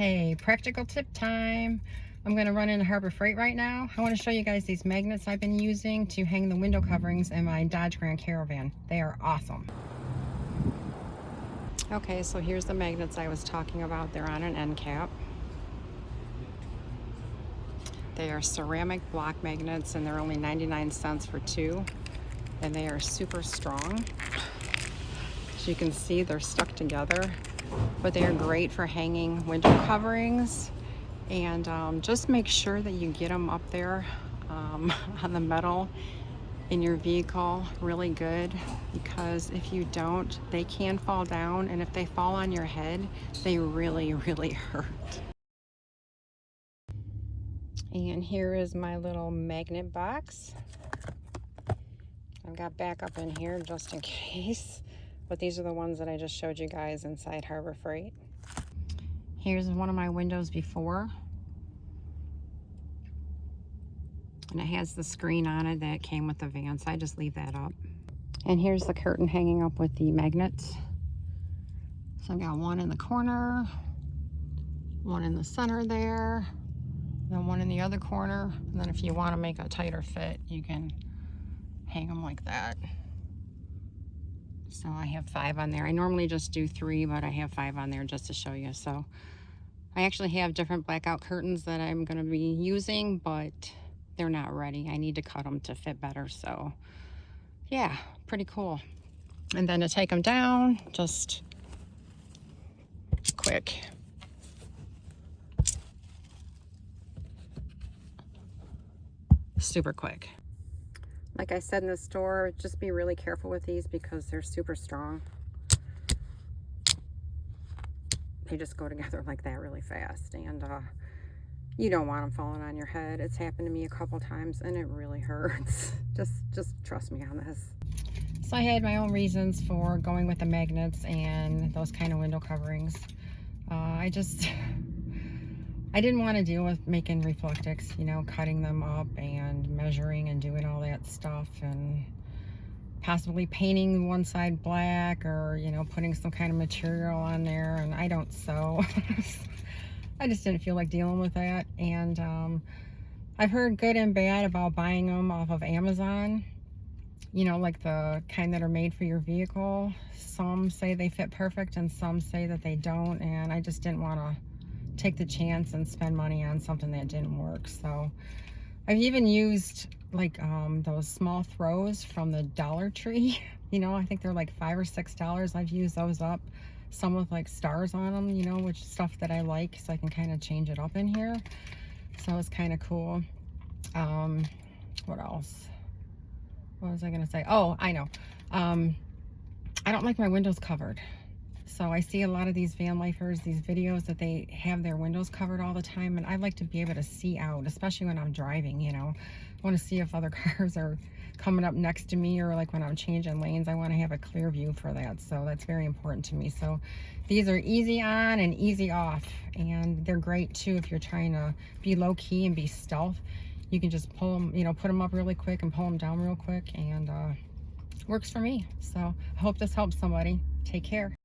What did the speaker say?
Hey, practical tip time. I'm going to run into Harbor Freight right now. I want to show you guys these magnets I've been using to hang the window coverings in my Dodge Grand Caravan. They are awesome. Okay, so here's the magnets I was talking about. They're on an end cap. They are ceramic block magnets and they're only 99 cents for two. And they are super strong. As you can see, they're stuck together. But they are great for hanging window coverings, and just make sure that you get them up there on the metal in your vehicle really good, because if you don't, they can fall down, and if they fall on your head, they really hurt. And here is my little magnet box. I've got backup in here just in case. But these are the ones that I just showed you guys inside Harbor Freight. Here's one of my windows before. And it has the screen on it that came with the van, so I just leave that up. And here's the curtain hanging up with the magnets. So I've got one in the corner, one in the center there, then one in the other corner. And then if you want to make a tighter fit, you can hang them like that. So I have 5 on there. I normally just do 3, but I have 5 on there just to show you. So I actually have different blackout curtains that I'm going to be using, but they're not ready. I need to cut them to fit better. So yeah, pretty cool. And then to take them down, just quick. Super quick. Like I said in the store, just be really careful with these because they're super strong. They just go together like that really fast, and you don't want them falling on your head. It's happened to me a couple times and it really hurts. Just trust me on this. So I had my own reasons for going with the magnets and those kind of window coverings. I didn't want to deal with making reflectics, you know, cutting them up and measuring and doing all that stuff, and possibly painting one side black, or, you know, putting some kind of material on there, and I don't sew. I just didn't feel like dealing with that. And I've heard good and bad about buying them off of Amazon, you know, like the kind that are made for your vehicle. Some say they fit perfect and some say that they don't, and I just didn't want to take the chance and spend money on something that didn't work. So I've even used like those small throws from the Dollar Tree. You know, I think they're like $5 or $6. I've used those up, some with like stars on them, you know, which stuff that I like, so I can kind of change it up in here. So it's kind of cool. What else? What was I gonna say? Oh, I know. I don't like my windows covered. So I see a lot of these van lifers, these videos that they have their windows covered all the time, and I like to be able to see out, especially when I'm driving, you know. I want to see if other cars are coming up next to me, or like when I'm changing lanes, I want to have a clear view for that. So that's very important to me. So these are easy on and easy off, and they're great too if you're trying to be low key and be stealth. You can just pull them, you know, put them up really quick and pull them down real quick, and works for me. So I hope this helps somebody. Take care.